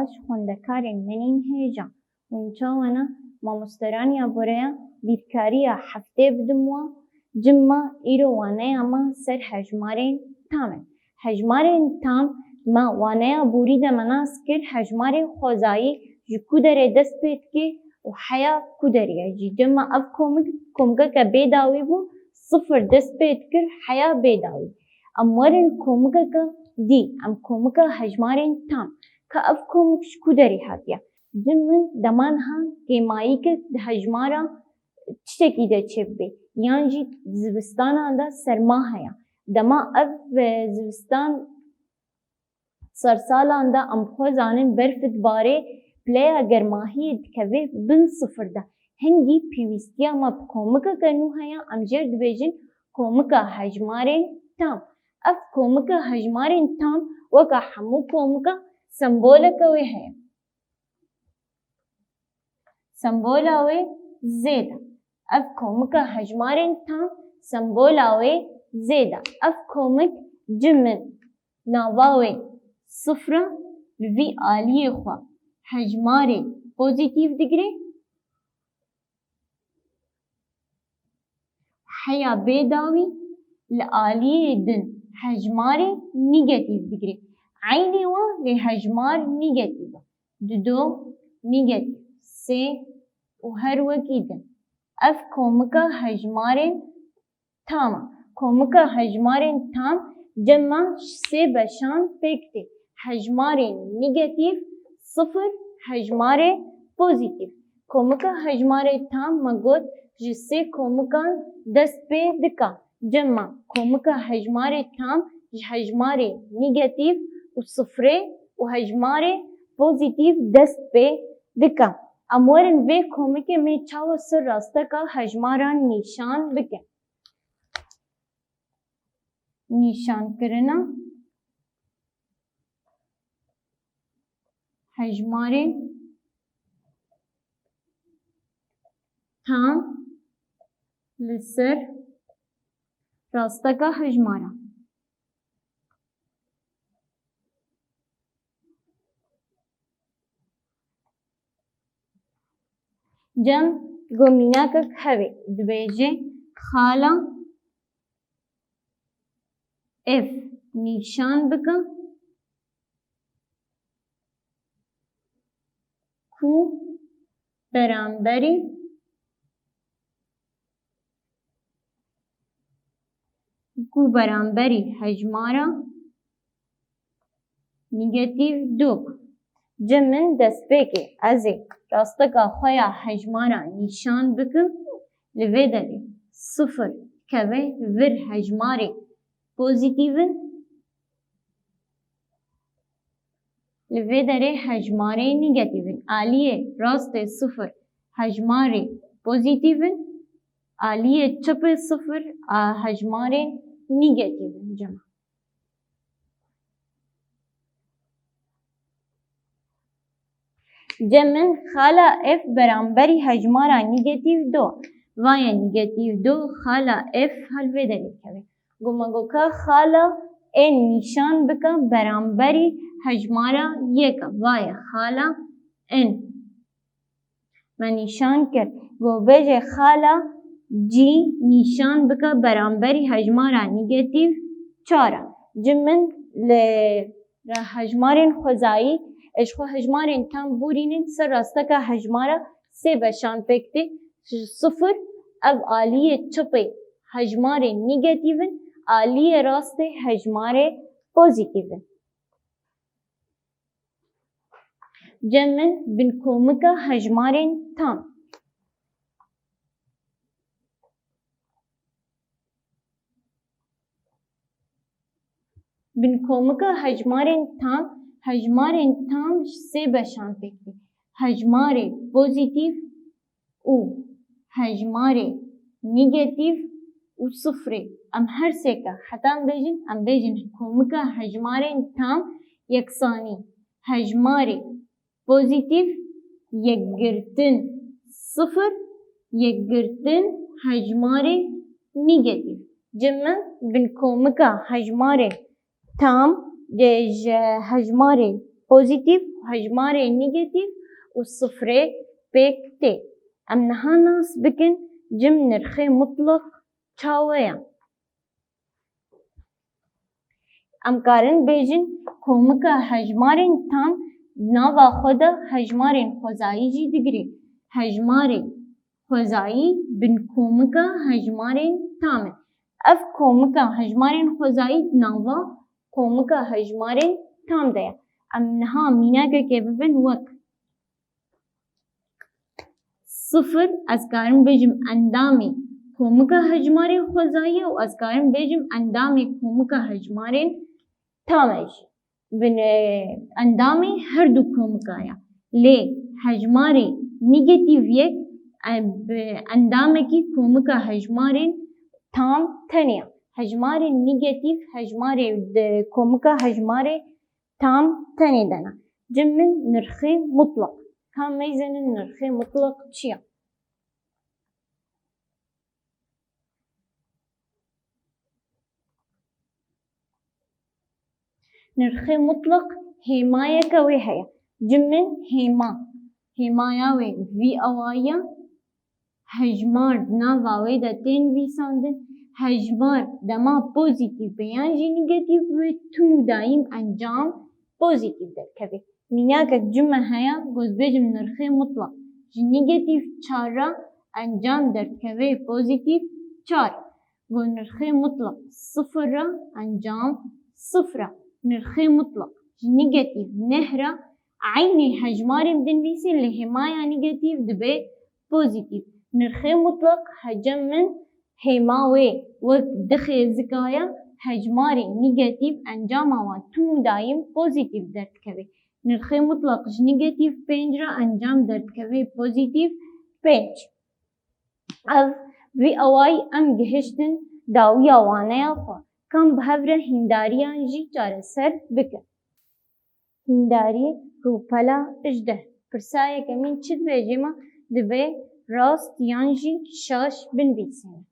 باش خوندەکارên menîn hêja hûn çawana mamosteyaniya boreya bîrkariya heftê bidim wan cimma îro waneya me ser hejmarên tam in. Hejmarên tam me waneya borî de me nas kir hejmarên xwezayî ji ku derê dest pê dike û heya ku derê ye jî cimma ev komikeke bêdawî bû sıfır dest pê dikir heya bêdawî. Em werin komikeke dî em komika hejmarên tam ka ev komik ji ku derê hatiye. Cim min deman ha kêmayîkek di hejmara tiştekî de çêbibe yan jî zivistanan de serma heye. Dema ev zivistan sersalan de em xwe zanin berfê dibarê pileya germahiyê dikeve bin sıfır de. Hingî pîwîstiya me bi komikeke nû heye em jê dibêjin komika hejmarên tam. Ev komika hejmarên tam weka hemû komika semboleke wê heye. Sembola wê zêde. Ev komika hejmarên tam sembola wê zêde. Ev komik cimin nava wê sıfıra li vî aliyê xwe hejmarê pozîtîv digire heya bêdawî li aliyê din hejmarê nîgetîv digire. Eynê wan lê hejmar nîgetîv e. Dido nîgetîv, sê û her wekî din. Ev komika hejmarên tam e. Komika hejmarên tam cemma sê beşan pêk tê. Hejmarên nîgetîv, sıfır, hejmarê pozîtîv. Komika hejmarê tam me got ji sê komikan dest pê dika. Cemma komika hejmarê tam ji hejmarê nîgetîv û sıfırê û hejmarê pozîtîv dest pê dika. Em werin vê komikê mê çawa sir rasteka hejmaran nîşan bikin. Nîşankirina hejmarên tam li ser rasteka hejmaran. Cem gomînakek hevê dibêje xala f nîşan bike ku beramberî hejmara nîgetîv dûk. Cem min destpêkê ez ê rasteka xwe ya hejmara nîşan bikim li vê derê sıfır keve vir hejmarê pozîtîv in li vê derê hejmarê nîgetîv in. Aliyê rastê sıfır hejmarê pozîtîv in aliyê çepê sıfır hejmarê nîgetîv in cema. Cem min xala f beramberî hejmara nîgetîv do. Vaya nîgetîv do xala f hal vê derê dikeve. Goma goka xala n nîşan bike beramberî hejmara yek e. Vaya xala n. Me nîşan kir. Gobêje xala c nîşan bike beramberî hejmara nîgetîv çar e. Cem min li hejmarên xwezayî eş xwe hejmarên tam borînin ser rasteka hejmara sê beşan pêk tê. Sıfır ev aliyê çepê hejmarê nîgetîv in aliyê rastê hejmarê pozîtîv in. Cem min bin komika hejmarên tam. Bin komika hejmarên tam hejmarên tam ji sê beşan pêk tê. Hejmarê pozîtîv û hejmarê nîgetîv û sıfırê. Em her sêke heta em bêjin komika hejmarên tam yeksanî. Hejmarê pozîtîv yekgirtin sıfır yekgirtin hejmarê nîgetîv. Cem min bin komika hejmarê tam ji hejmarê پوزیتیف هجمار نیگاتیف و صفره پیک تی. ام نها ناس بکن جم نرخی مطلق چاویا. ام کارن بیجن کومکا هجمارین تام ناوا خدا هجمارین خوزایی جی دگری. هجمارین خوزایی بن کومکا هجمارین تام. اف کومکا هجمارین خوزایی ناوا کومکا هجمارین تام دیا. ام نها میناگه که ببین وقت. صفر از کارن بیجم اندامی کومکا هجمارین خوزایی و از کارن بیجم اندامی کومکا هجمارین تامش. بن اندامی هر دو کومکایا. لی هجماری نیگاتیو یک اندامی کی کومکا هجمارین تام تنیا. هجماری نیگاتیو هجماری کومکا هجماری تام تنی دنا. جمن نرخی مطلق. هم میزن نرخی مطلق چیا؟ نرخی مطلق همایه کوی هیا. جمن همایا وی وی آوایا هجمار ناواوی دا تین وی ساندن هجمار دما پوزیتیو بیان جی نیگاتیو و تونو دایم انجام پوزیتیو در کبی. مینیا که جمع هیا گوز بیجم نرخی مطلق جی نیگاتیو چارا انجام در کبی پوزیتیو چار. گو نرخی مطلق صفر را انجام صفر. نرخی مطلق نیگاتیو نهرا عینی هجماری بدن ویسی لهمایا نیگاتیو دبی پوزیتیو. نرخی مطلق هجم من هماوی وقت دخی زکایا هجماری نیگاتیو انجام آوان تونو دایم پوزیتیو درد کبی. نرخی مطلق نیگاتیو پنج را انجام درد کبی پوزیتیو پنج. او وی اوای ام گهشتن داوی آوانه آخوا. کم بهوره هنداریان جی چاره سر بکن. هنداری روپلا اجده. پرسایه کمین چید بیجی ما دبی راست یانجی شاش بن بیسین.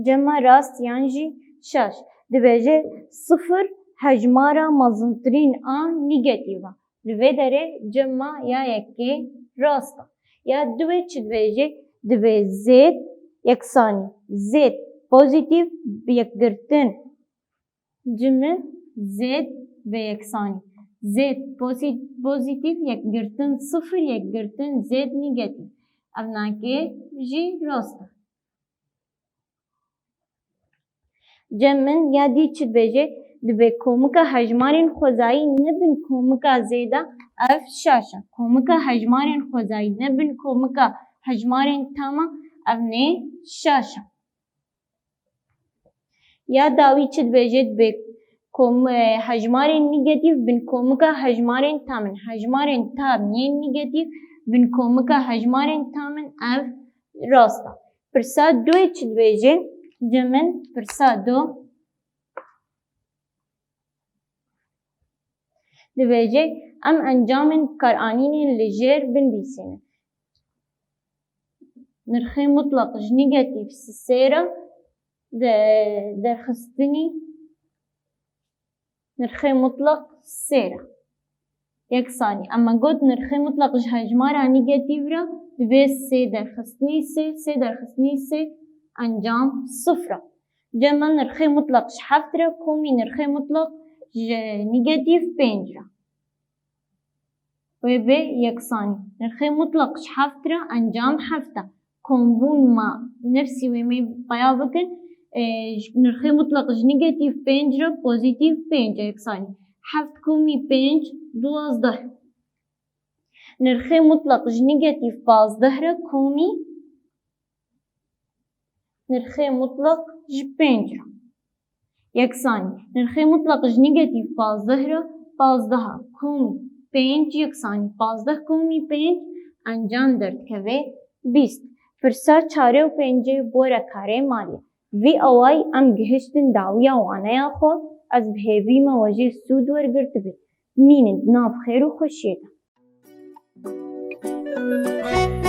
جمع راست یانجی شاش. دبیجه صفر هجمارا مزنترین آن نیگاتیوا. دوی داره جمع یا یکی راستا. یا دوی چی دبیجه دوی زید یکسانی. زید پوزیتیو یک گرتن. جمع زید به یکسانی. زید پوزیتیو یک گرتن صفر یک گرتن زید نیگاتیو. اونا که جی راستا. جمن یا دی چی بیجه دبی کومکا هجمارین خوزایی نبن کومکا زیدا اف شاشا. کومکا هجمارین خوزایی نبن کومکا هجمارین تاما اف نه شاشا. یا داوی چی بیجه دبی هجمارین نیگاتیو بن کومکا هجمارین تامن. هجمارین تام نه نیگاتیو بن کومکا هجمارین تامن اف راستا. پرسا دوی چی بیجه جمن پرسا دو دبیجه ام انجام کارآنین لجر بن بیسینه. نرخی مطلق نیگاتیو سیرا درخستنی نرخی مطلق سیرا یک ثانی. اما گود نرخی مطلق هجمارا نیگاتیو را دبی سی درخستنی سی درخستنی سی انجام صفر. جمع نرخی مطلق هفت را کومی نرخی مطلق نیگاتیو پنج را و به یکسانی. نرخی مطلق هفت را انجام هفته. کومبون ما نفسی و می بیا بکن نرخی مطلق نیگاتیو پنج را پوزیتیو پنج یکسانی. هفت کومی پنج دوازده. نرخی مطلق نیگاتیو پازده را کومی نرخی مطلق پنج را یکسانی. نرخی مطلق نیگاتیو پازده را پازده کومی پنج یکسانی. پازده کومی پنج انجام درد که بیست. فرسا چاره و پنجه بورا کاره مالیه. وی اوای ام گهشتن داویا وانه خو از بهیوی ما وجه سود ورگرد بید. مینند ناف خیر و خوشیده. ح